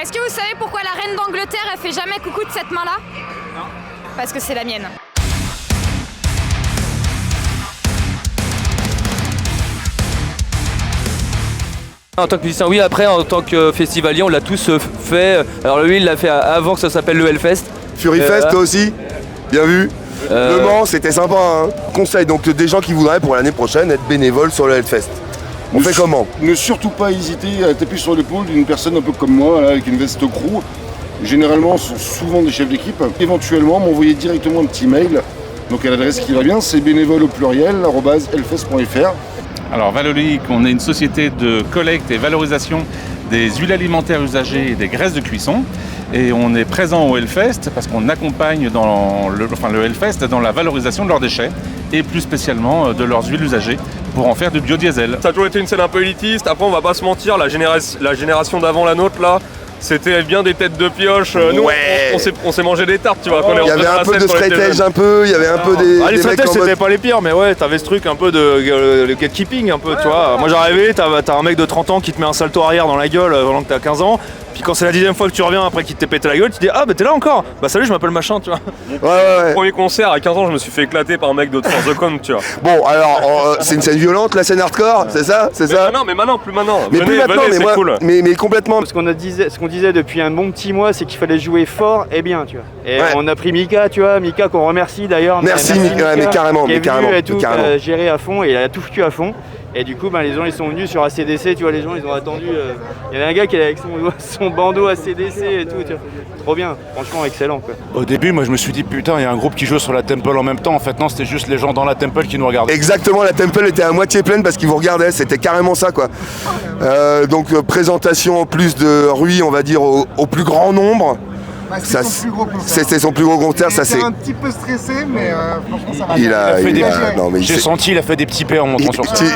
Est-ce que vous savez pourquoi la reine d'Angleterre elle fait jamais coucou de cette main-là? Non. Parce que c'est la mienne. En tant que musicien, oui, après en tant que festivalier, on l'a tous fait. Alors lui, il l'a fait avant que ça s'appelle le Hellfest. Furyfest, toi aussi? Bien vu. Le Mans, c'était sympa. Hein. Conseil donc des gens qui voudraient pour l'année prochaine être bénévoles sur le Hellfest. On fait comment? Ne surtout pas hésiter à taper sur l'épaule d'une personne un peu comme moi, là, avec une veste crew. Généralement, ce sont souvent des chefs d'équipe. Éventuellement, m'envoyer directement un petit mail. Donc à l'adresse qui va bien, c'est bénévole au pluriel, @hellfest.fr. Alors Valolique, on est une société de collecte et valorisation des huiles alimentaires usagées et des graisses de cuisson. Et on est présent au Hellfest parce qu'on accompagne le Hellfest dans la valorisation de leurs déchets et plus spécialement de leurs huiles usagées pour en faire du biodiesel. Ça a toujours été une scène un peu élitiste. Après, on va pas se mentir, la génération d'avant la nôtre là, c'était bien des têtes de pioche. Nous, Ouais. on s'est mangé des tartes, tu vois. Il y avait un peu de straight edge, il y avait un peu des. Les des straight mecs edge en c'était mode- pas les pires, mais ouais, t'avais ce truc un peu de le gatekeeping un peu, tu vois. Moi j'arrivais, t'as un mec de 30 ans qui te met un salto arrière dans la gueule pendant que t'as 15 ans. Puis quand c'est la 10e fois que tu reviens après qu'il t'ait pété la gueule, tu dis ah bah t'es là encore. Bah salut, je m'appelle machin, tu vois. Ouais. Premier concert à 15 ans, je me suis fait éclater par un mec de Force de Com, tu vois. Bon, alors, c'est une scène violente, la scène hardcore, c'est ça? C'est ça? Mais maintenant, plus maintenant. Mais plus maintenant, mais c'est moi, cool. mais complètement. Ce qu'on disait depuis un bon petit mois, c'est qu'il fallait jouer fort et bien, tu vois. Et Ouais. on a pris Mika, tu vois, Mika qu'on remercie d'ailleurs. Merci, Mika, ouais, mais carrément, qui est mais carrément, venu et tout, carrément. qui a géré à fond et il a tout foutu à fond. Et du coup, les gens ils sont venus sur ACDC, tu vois, les gens ils ont attendu. Il y avait un gars qui est avec son bandeau ACDC et tout, tu vois. Trop bien, franchement excellent quoi. Au début, moi je me suis dit putain, il y a un groupe qui joue sur la Temple en même temps. En fait, non, c'était juste les gens dans la Temple qui nous regardaient. Exactement, la Temple était à moitié pleine parce qu'ils vous regardaient, c'était carrément ça quoi. Donc présentation en plus de Rui, on va dire au plus grand nombre. C'était son plus gros concert. C'était son plus gros concert, ça c'est. un petit peu stressé, mais franchement ça va. J'ai senti, il a fait des petits P en montant sur scène.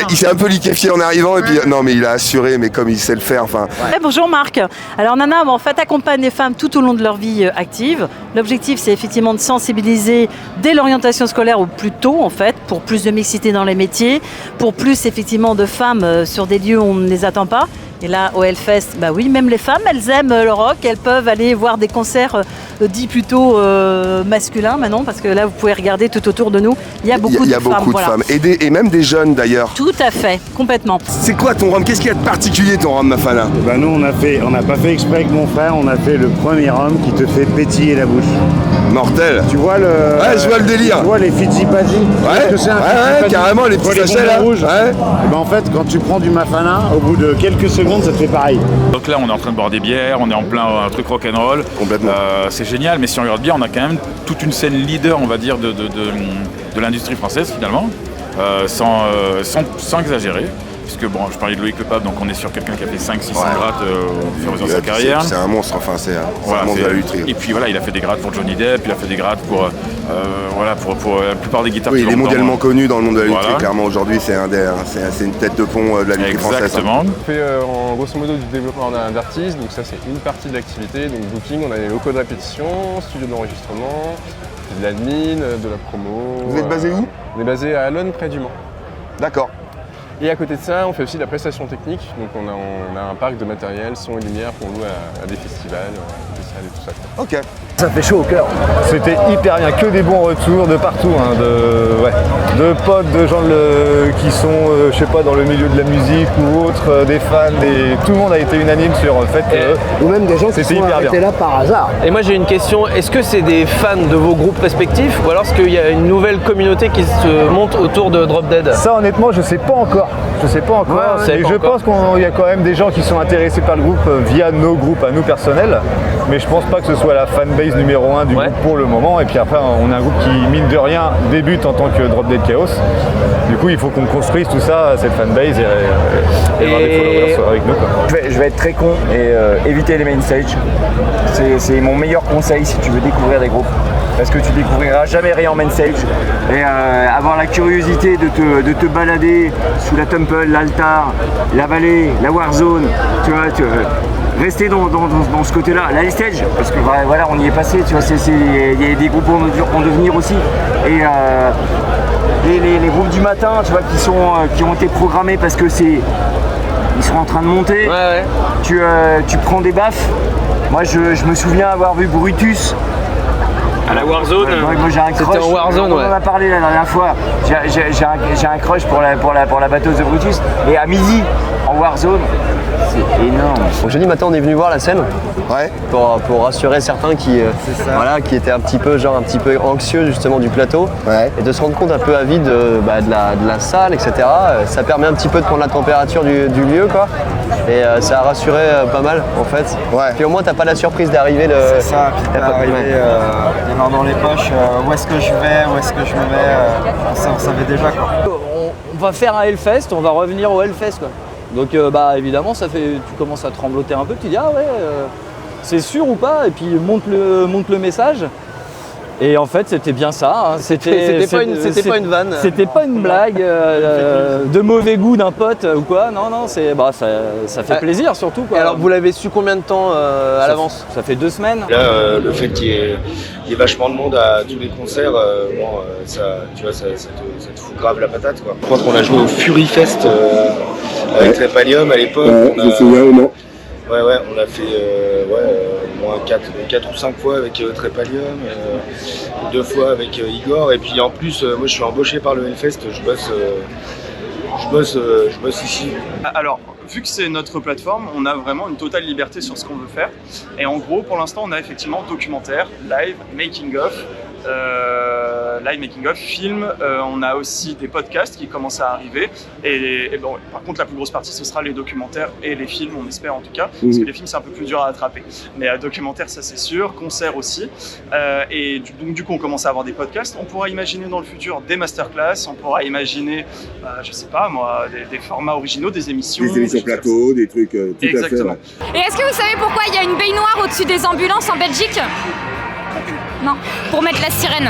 Il s'est un peu liquéfié en arrivant et puis non mais il a assuré, mais comme il sait le faire, enfin. Ouais, bonjour Marc. Alors Nana, en fait, accompagne les femmes tout au long de leur vie active. L'objectif, c'est effectivement de sensibiliser dès l'orientation scolaire au plus tôt, en fait, pour plus de mixité dans les métiers, pour plus effectivement de femmes sur des lieux où on ne les attend pas. Et là, au Hellfest, bah oui, même les femmes, elles aiment le rock, elles peuvent aller voir des concerts dits plutôt masculins maintenant, parce que là, vous pouvez regarder tout autour de nous, il y a beaucoup de femmes. Et même des jeunes d'ailleurs. Tout à fait, complètement. C'est quoi ton rhum? Qu'est-ce qu'il y a de particulier ton rhum, Mafana? Bah nous, on n'a pas fait exprès avec mon frère, on a fait le premier rhum qui te fait pétiller la bouche. Mortel. Tu vois le. Ouais, je vois le délire. Tu vois les Fittipaldi. Ouais, carrément, les petits sachets là. Rouges. Ouais. Et ben en fait, quand tu prends du Mafana, au bout de quelques secondes, ça te fait pareil. Donc là, on est en train de boire des bières, on est en plein truc rock'n'roll. Complètement. C'est génial, mais si on regarde bien, on a quand même toute une scène leader, on va dire, de l'industrie française finalement, sans exagérer. Puisque bon, je parlais de Loïc Le Pape, donc on est sur quelqu'un qui a fait 500-600 grattes au fur et à mesure de sa carrière. C'est un monstre, enfin c'est un monstre de la lutherie. Et puis voilà, il a fait des grattes pour Johnny Depp, il a fait des grattes pour la plupart des guitares. Oui, il est mondialement connu dans le monde de la lutherie, clairement aujourd'hui c'est une tête de pont de la lutherie française. Exactement. On fait en grosso modo du développement d'artistes, donc ça c'est une partie de l'activité, donc booking, on a les locaux de répétition, studio d'enregistrement, de l'admin, de la promo. Vous êtes basé où? On est basé à Alonne, près du Mans. D'accord. Et à côté de ça, on fait aussi de la prestation technique. Donc on a un parc de matériel, son et lumière pour louer à des festivals, des salles et tout ça. Ok. Ça fait chaud au cœur. C'était hyper bien, que des bons retours de partout, hein, de potes, de gens qui sont, je sais pas, dans le milieu de la musique ou autre, des fans, tout le monde a été unanime sur le fait que Ou même des gens qui sont arrêtés là par hasard. Et moi j'ai une question, est-ce que c'est des fans de vos groupes respectifs ou alors est-ce qu'il y a une nouvelle communauté qui se monte autour de Drop Dead? Ça honnêtement je sais pas encore. Mais je pense qu'il y a quand même des gens qui sont intéressés par le groupe via nos groupes à nous personnels. Mais je pense pas que ce soit la fanbase numéro 1 du groupe pour le moment. Et puis après on a un groupe qui mine de rien débute en tant que Drop Dead Chaos. Du coup il faut qu'on construise tout ça, cette fanbase et avoir des followers avec nous, quoi. Je vais être très con et éviter les main stage. C'est mon meilleur conseil si tu veux découvrir des groupes. Parce que tu découvriras jamais rien en main stage. Et avoir la curiosité de te balader sous la Temple, l'altar, la vallée, la Warzone, tu vois, rester dans ce côté-là, la stage, parce que voilà, on y est passé, tu vois, il y a des groupes en devenir aussi. Et les groupes du matin, tu vois, qui ont été programmés parce que c'est ils sont en train de monter. Ouais. Tu prends des baffes. Moi, je me souviens avoir vu Brutus. À la Warzone. Moi j'ai un crush. C'était en Warzone, on en a parlé la dernière fois. J'ai un crush pour la batteuse de Brutus. Et à midi, en Warzone, c'est énorme. Donc jeudi matin, on est venu voir la scène. Ouais. Pour rassurer certains qui étaient un petit peu anxieux justement du plateau. Ouais. Et de se rendre compte un peu à vide de la salle, etc. Ça permet un petit peu de prendre la température du lieu, quoi. Et ça a rassuré pas mal en fait. Ouais. Puis au moins t'as pas la surprise d'arriver C'est ça, puis d'arriver les mains dans les poches, où est-ce que je vais, où est-ce que je me mets, on savait déjà quoi. On va faire un Hellfest, on va revenir au Hellfest quoi. Donc évidemment tu commences à trembloter un peu, tu dis ah ouais c'est sûr ou pas, et puis monte le message. Et en fait, c'était bien ça. Hein. C'était pas une vanne. C'était pas une blague de mauvais goût d'un pote ou quoi. Non, ça fait plaisir surtout. Quoi. Et alors, vous l'avez su combien de temps à l'avance? Ça fait 2 semaines. Là, le fait qu'il y ait vachement de monde à tous les concerts, ça te fout grave la patate. Quoi. Je crois qu'on a joué au Fury Fest avec Trépalium à l'époque. Ouais, on a fait au moins 4 ou 5 fois avec Trépalium, 2 fois avec Igor, et puis en plus, moi je suis embauché par le Hellfest, je bosse ici. Alors, vu que c'est notre plateforme, on a vraiment une totale liberté sur ce qu'on veut faire. Et en gros, pour l'instant, on a effectivement documentaire, live, making of, film. On a aussi des podcasts qui commencent à arriver. Et bon, par contre, la plus grosse partie, ce sera les documentaires et les films, on espère en tout cas. Parce que les films, c'est un peu plus dur à attraper. Mais documentaire, ça c'est sûr. Concert aussi. Et donc, du coup, on commence à avoir des podcasts. On pourra imaginer dans le futur des masterclass. On pourra imaginer, je sais pas moi, des formats originaux, des émissions. Des émissions plateau, des trucs tout Exactement. à fait. Et est-ce que vous savez pourquoi il y a une baignoire au-dessus des ambulances en Belgique? Non, pour mettre la sirène.